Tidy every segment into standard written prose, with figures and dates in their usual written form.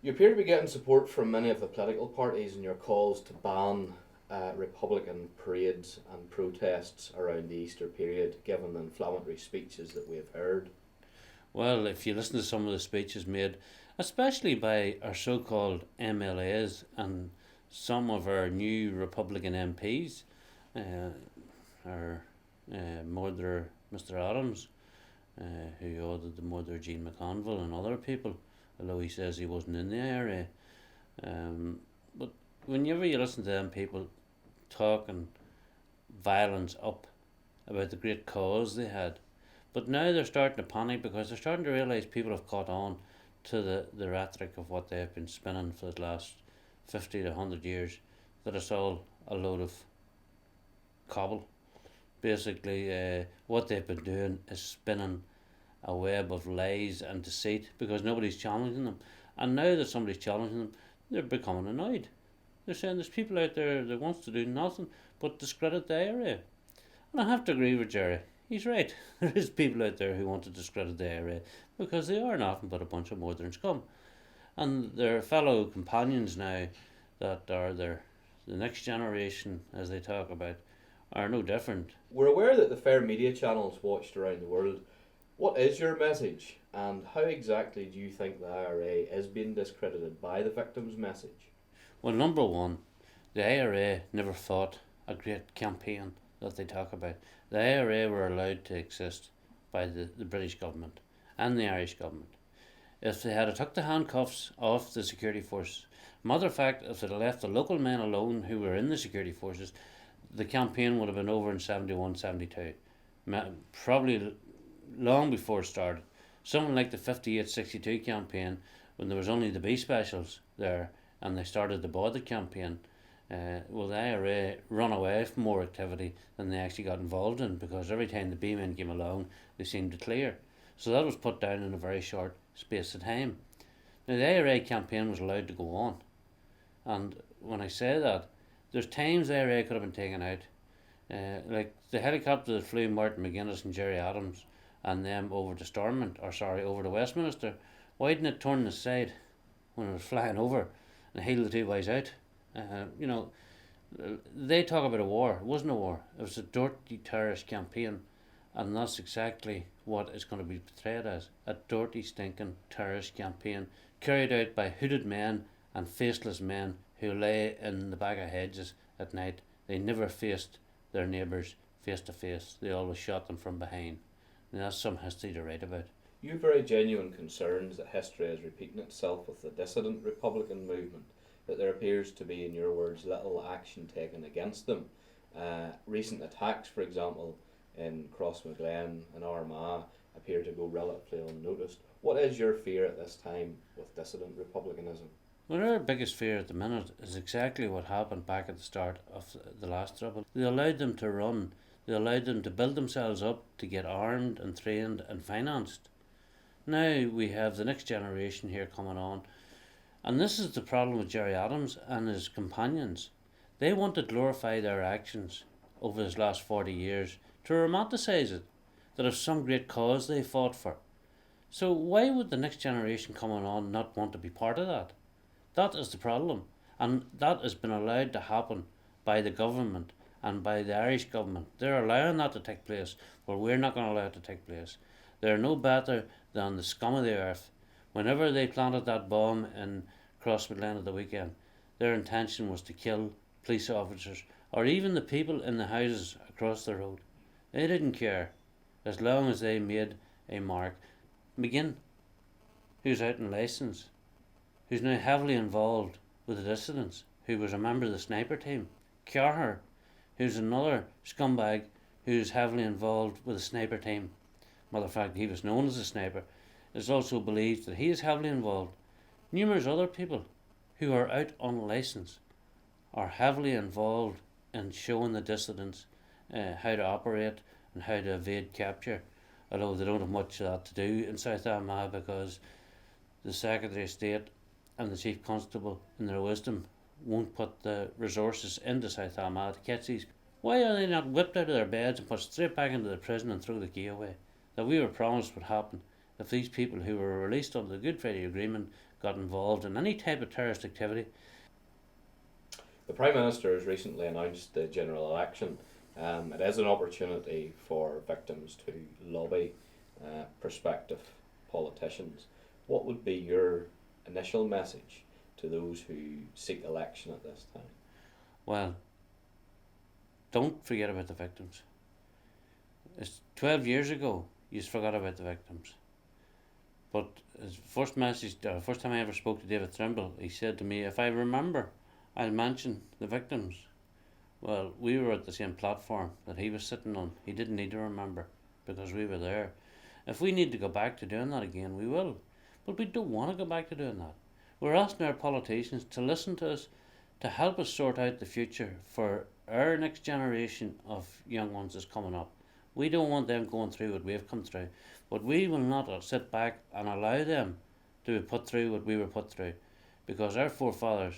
You appear to be getting support from many of the political parties in your calls to ban Republican parades and protests around the Easter period, given the inflammatory speeches that we have heard. Well, if you listen to some of the speeches made, especially by our so called MLAs and some of our new Republican MPs, uh, our murderer Mr. Adams, who ordered the murder of Jean McConville and other people, although he says he wasn't in the IRA. But whenever you listen to them people talking violence up about the great cause they had, but now they're starting to panic because they're starting to realise people have caught on to the rhetoric of what they've been spinning for the last 50 to 100 years, that it's all a load of cobble. Basically, what they've been doing is spinning a web of lies and deceit because nobody's challenging them. And now that somebody's challenging them, they're becoming annoyed. They're saying there's people out there that wants to do nothing but discredit the IRA. And I have to agree with Jerry. He's right. There is people out there who want to discredit the IRA because they are nothing but a bunch of modern scum. And their fellow companions now, that are the next generation, as they talk about, are no different. We're aware that the fair media channels watched around the world. What is your message, and how exactly do you think the IRA is being discredited by the victim's message? Well, number one, the IRA never fought a great campaign that they talk about. The IRA were allowed to exist by the British government and the Irish government. If they had took the handcuffs off the security forces, matter of fact, if they'd left the local men alone who were in the security forces, the campaign would have been over in 71, 72. Probably long before it started. Something like the 58-62 campaign, when there was only the B specials there and they started the border campaign. Well, the IRA run away from more activity than they actually got involved in, because every time the B men came along, they seemed to clear. So that was put down in a very short space of time. Now, the IRA campaign was allowed to go on. And when I say that, there's times the IRA could have been taken out. Like the helicopter that flew Martin McGuinness and Gerry Adams and them over to over to Westminster, why didn't it turn aside when it was flying over and heal the two guys out? You know, they talk about a war. It wasn't a war. It was a dirty terrorist campaign, and that's exactly what it's going to be portrayed as: a dirty, stinking terrorist campaign carried out by hooded men and faceless men who lay in the back of hedges at night. They never faced their neighbours face to face. They always shot them from behind. And that's some history to write about. You have very genuine concerns that history is repeating itself with the dissident Republican movement, that there appears to be, in your words, little action taken against them. Recent attacks, for example, in Crossmaglen and Armagh appear to go relatively unnoticed. What is your fear at this time with dissident republicanism? Well, our biggest fear at the minute is exactly what happened back at the start of the last trouble. They allowed them to run. They allowed them to build themselves up, to get armed and trained and financed. Now we have the next generation here coming on. And this is the problem with Gerry Adams and his companions. They want to glorify their actions over his last 40 years, to romanticise it, that it's some great cause they fought for. So why would the next generation coming on not want to be part of that? That is the problem. And that has been allowed to happen by the government and by the Irish government. They're allowing that to take place, but we're not going to allow it to take place. They're no better than the scum of the earth. Whenever they planted that bomb in Crossmaglen at the weekend, their intention was to kill police officers or even the people in the houses across the road. They didn't care as long as they made a mark. McGinn, who's out in licence, who's now heavily involved with the dissidents, who was a member of the sniper team. Carher, who's another scumbag who's heavily involved with the sniper team. Matter of fact, he was known as a sniper. It's also believed that he is heavily involved. Numerous other people who are out on licence are heavily involved in showing the dissidents how to operate and how to evade capture, although they don't have much of that to do in South Armagh, because the Secretary of State and the Chief Constable, in their wisdom, won't put the resources into South Armagh to catch these. Why are they not whipped out of their beds and put straight back into the prison and throw the key away? That we were promised would happen if these people who were released under the Good Friday Agreement got involved in any type of terrorist activity. The Prime Minister has recently announced the general election. It is an opportunity for victims to lobby prospective politicians. What would be your initial message to those who seek election at this time? Well, don't forget about the victims. It's 12 years ago you forgot about the victims. But his first time I ever spoke to David Trimble, he said to me, if I remember, I'll mention the victims. Well, we were at the same platform that he was sitting on. He didn't need to remember because we were there. If we need to go back to doing that again, we will. But we don't want to go back to doing that. We're asking our politicians to listen to us, to help us sort out the future for our next generation of young ones that's coming up. We don't want them going through what we've come through. But we will not sit back and allow them to be put through what we were put through. Because our forefathers,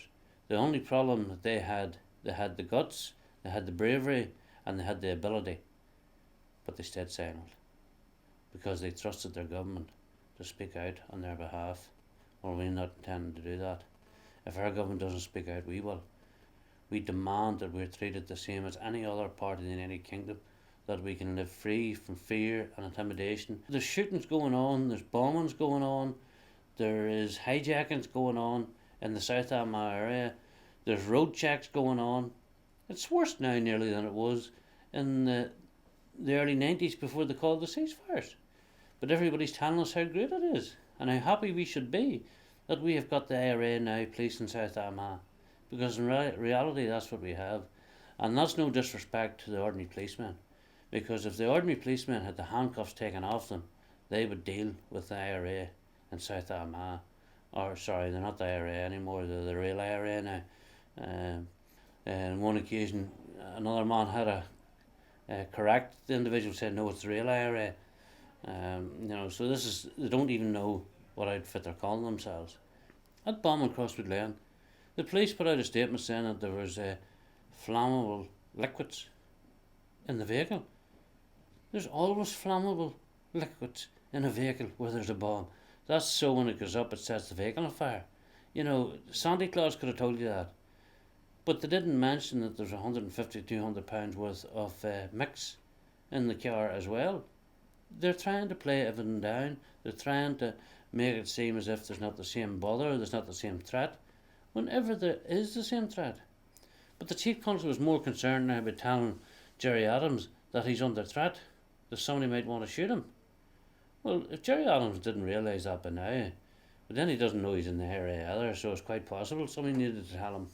the only problem that they had the guts, they had the bravery, and they had the ability. But they stayed silent. Because they trusted their government to speak out on their behalf. Well, we're not intending to do that. If our government doesn't speak out, we will. We demand that we're treated the same as any other part of the United Kingdom, that we can live free from fear and intimidation. There's shootings going on, there's bombings going on, there is hijackings going on in the South Armagh area, there's road checks going on. It's worse now nearly than it was in the early 90s before they called the ceasefires. But everybody's telling us how great it is and how happy we should be that we have got the IRA now policing South Armagh. Because in reality that's what we have. And that's no disrespect to the ordinary policemen. Because if the ordinary policemen had the handcuffs taken off them, they would deal with the IRA in South Armagh. Or sorry, they're not the IRA anymore, they're the real IRA now. On one occasion, another man had a correct the individual, said no, it's the real IRA. So this is, they don't even know what outfit they're calling themselves. That bomb in Crosswood Lane, the police put out a statement saying that there was flammable liquids in the vehicle. There's always flammable liquids in a vehicle where there's a bomb. That's so when it goes up it sets the vehicle on fire. Santa Claus could have told you that. But they didn't mention that there's 150, 200 pounds worth of mix in the car as well. They're trying to play everything down. They're trying to make it seem as if there's not the same bother, there's not the same threat, whenever there is the same threat. But the Chief Constable was more concerned now about telling Jerry Adams that he's under threat, that somebody might want to shoot him. Well, if Jerry Adams didn't realise that by now, but then he doesn't know he's in the area either, so it's quite possible somebody needed to tell him.